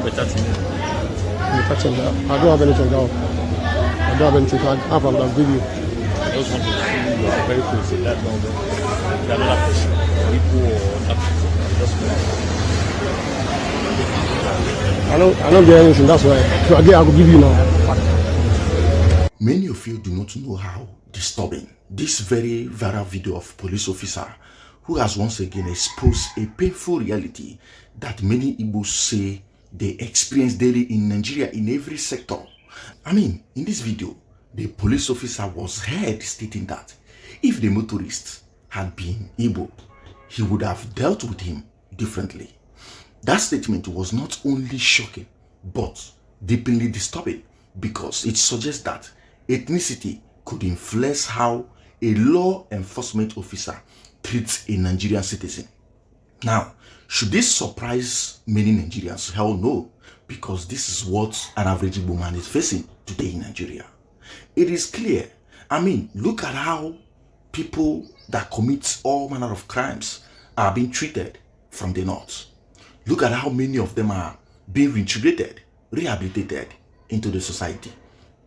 better to me. I don't have anything else. I don't have anything. I have a video. I just want to see you are very close to that number. The other person, Igbo or African, just I don't get anything. That's why. So I will give you now. Many of you do not know how disturbing this very viral video of police officer who has once again exposed a painful reality that many Igbos say they experience daily in Nigeria in every sector. I mean, in this video, the police officer was heard stating that if the motorist had been Igbo, he would have dealt with him differently. That statement was not only shocking, but deeply disturbing because it suggests that ethnicity could influence how a law enforcement officer treats a Nigerian citizen. Now, should this surprise many Nigerians? Hell no, because this is what an average Igbo man is facing today in Nigeria. It is clear. I mean, look at how people that commit all manner of crimes are being treated from the north. Look at how many of them are being reintegrated, rehabilitated into the society.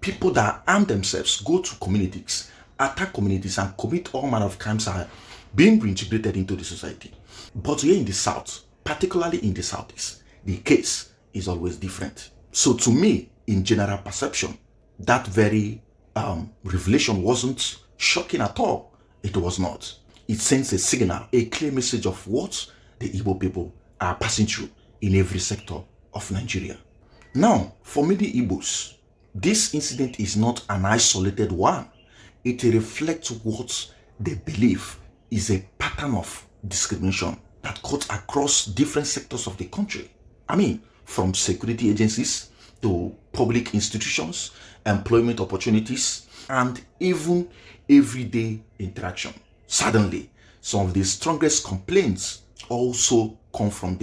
People that arm themselves, go to communities, attack communities, and commit all manner of crimes are being reintegrated into the society. But here in the south, particularly in the southeast, the case is always different. So to me, in general perception, that very revelation wasn't shocking at all. It was not. It sends a signal, a clear message of what the Igbo people are passing through in every sector of Nigeria. Now, for many Igbos, this incident is not an isolated one. It reflects what they believe is a pattern of discrimination that cuts across different sectors of the country. I mean, from security agencies to public institutions, employment opportunities, and even everyday interaction. Suddenly, some of the strongest complaints also come from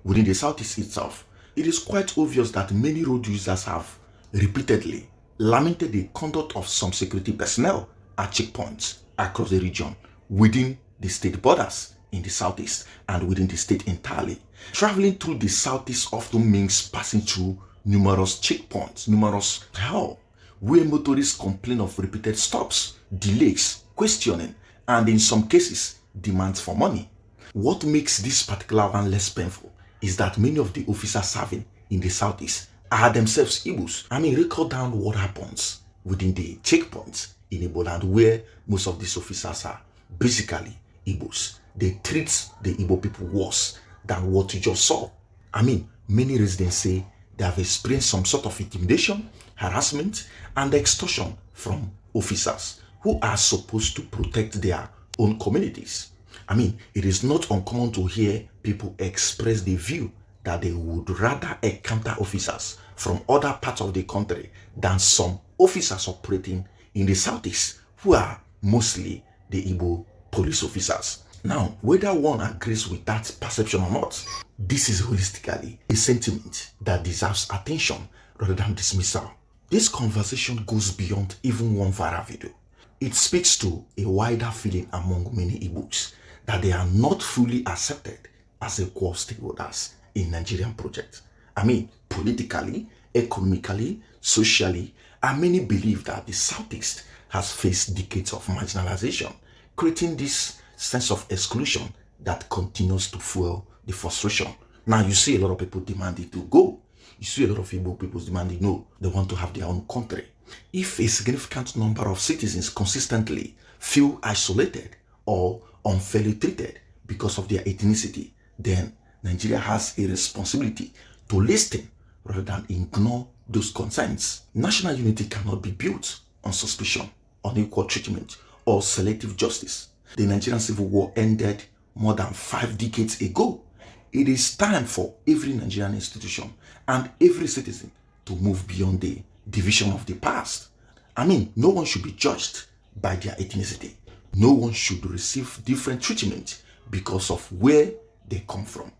within the southeast itself. It is quite obvious that many road users have repeatedly lamented the conduct of some security personnel at checkpoints across the region, within the state borders in the southeast and within the state entirely. Traveling through the southeast often means passing through numerous checkpoints, numerous hell, where motorists complain of repeated stops, delays, questioning, and in some cases, demands for money. What makes this particular one less painful is that many of the officers serving in the southeast are themselves Igbos. I mean, record down what happens within the checkpoints in Igbo land where most of these officers are basically Igbos. They treat the Igbo people worse than what you just saw. I mean, many residents say they have experienced some sort of intimidation, harassment, and extortion from officers who are supposed to protect their own communities. I mean, it is not uncommon to hear people express the view that they would rather encounter officers from other parts of the country than some officers operating in the southeast, who are mostly the Igbo police officers. Now, whether one agrees with that perception or not, this is holistically a sentiment that deserves attention rather than dismissal. This conversation goes beyond even one viral video. It speaks to a wider feeling among many Igbos that they are not fully accepted as equal stakeholders in Nigerian project. I mean, politically, economically, socially, and many believe that the Southeast has faced decades of marginalization, creating this sense of exclusion that continues to fuel the frustration. Now, you see a lot of people demanding to go. You see a lot of Igbo people demanding, no, they want to have their own country. If a significant number of citizens consistently feel isolated or unfairly treated because of their ethnicity, then Nigeria has a responsibility to listen rather than ignore those concerns. National unity cannot be built on suspicion, unequal treatment, or selective justice. The Nigerian Civil War ended more than 5 decades ago. It is time for every Nigerian institution and every citizen to move beyond the division of the past. I mean, no one should be judged by their ethnicity. No one should receive different treatment because of where they come from.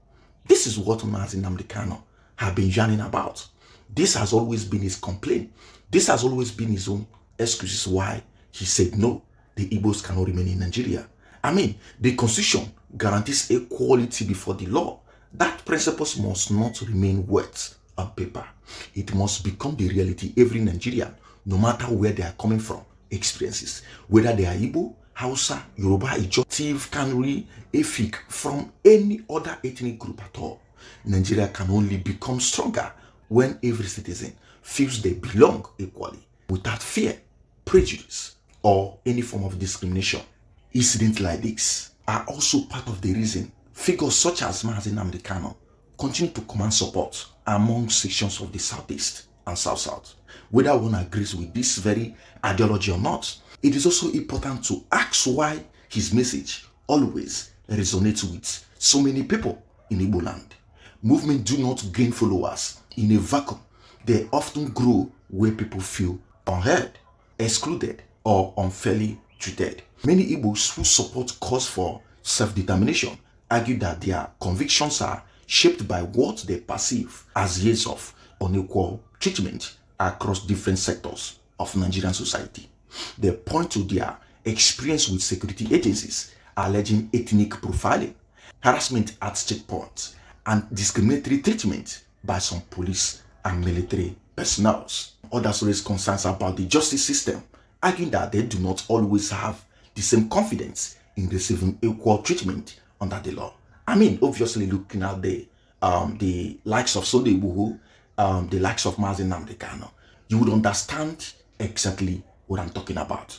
This is what Nnamdikanu have been yarning about. This has always been his complaint. This has always been his own excuses why he said no, the Igbos cannot remain in Nigeria. I mean, the constitution guarantees equality before the law. That principle must not remain words on paper. It must become the reality every Nigerian, no matter where they are coming from, experiences. Whether they are Igbo, Hausa, Yoruba, Ijo, Tiv, Kanuri, Efik, from any other ethnic group at all. Nigeria can only become stronger when every citizen feels they belong equally, without fear, prejudice, or any form of discrimination. Incidents like this are also part of the reason figures such as nnamdikanu continue to command support among sections of the Southeast and South-South. Whether one agrees with this very ideology or not, it is also important to ask why his message always resonates with so many people in Igbo land. Movements do not gain followers in a vacuum. They often grow where people feel unheard, excluded, or unfairly treated. Many Igbos who support calls for self-determination argue that their convictions are shaped by what they perceive as years of unequal treatment across different sectors of Nigerian society. They point to their experience with security agencies alleging ethnic profiling, harassment at checkpoints, and discriminatory treatment by some police and military personnel. Others raise concerns about the justice system, arguing that they do not always have the same confidence in receiving equal treatment under the law. I mean, obviously looking at the likes of Ndigbo, the likes of nnamdikanu, you would understand exactly what I'm talking about.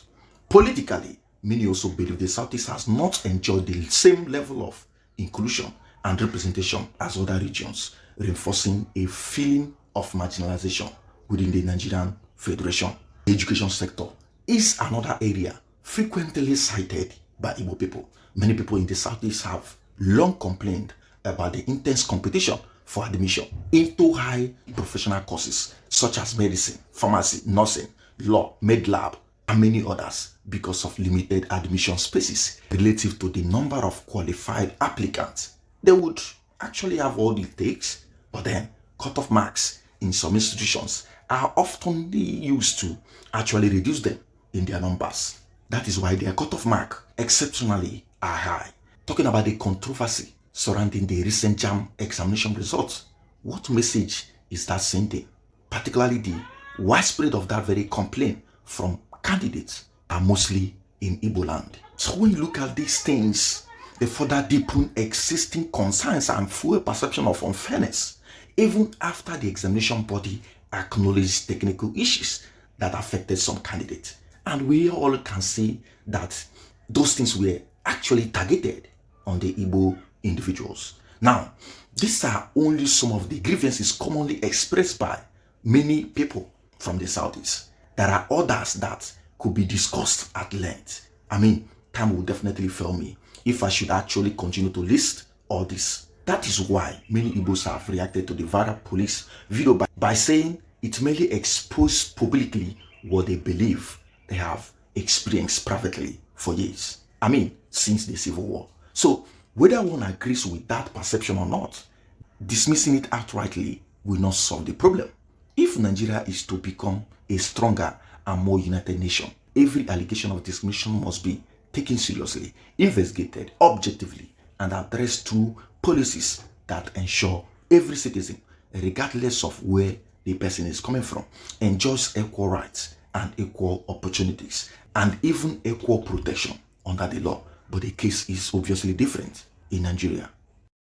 Politically, many also believe the Southeast has not enjoyed the same level of inclusion and representation as other regions, reinforcing a feeling of marginalization within the Nigerian Federation. The education sector is another area frequently cited by Igbo people. Many people in the Southeast have long complained about the intense competition for admission into high professional courses such as medicine, pharmacy, nursing, law, med lab, and many others because of limited admission spaces relative to the number of qualified applicants. They would actually have all it takes, but then cutoff marks in some institutions are often used to actually reduce them in their numbers. That is why their cutoff mark exceptionally are high. Talking about the controversy surrounding the recent JAMB examination results, what message is that sending? Particularly the widespread of that very complaint from candidates are mostly in Igbo land. So when you look at these things, they further deepen existing concerns and fuel perception of unfairness, even after the examination body acknowledged technical issues that affected some candidates. And we all can see that those things were actually targeted on the Igbo individuals. Now, these are only some of the grievances commonly expressed by many people from the Southeast. There are others that could be discussed at length. I mean, time will definitely fail me if I should actually continue to list all this. That is why many Igbos have reacted to the viral police video by saying it merely exposed publicly what they believe they have experienced privately for years. I mean, since the Civil War. So, whether one agrees with that perception or not, dismissing it outrightly will not solve the problem. If Nigeria is to become a stronger and more united nation, every allegation of discrimination must be taken seriously, investigated objectively, and addressed through policies that ensure every citizen, regardless of where the person is coming from, enjoys equal rights and equal opportunities and even equal protection under the law. But the case is obviously different in Nigeria.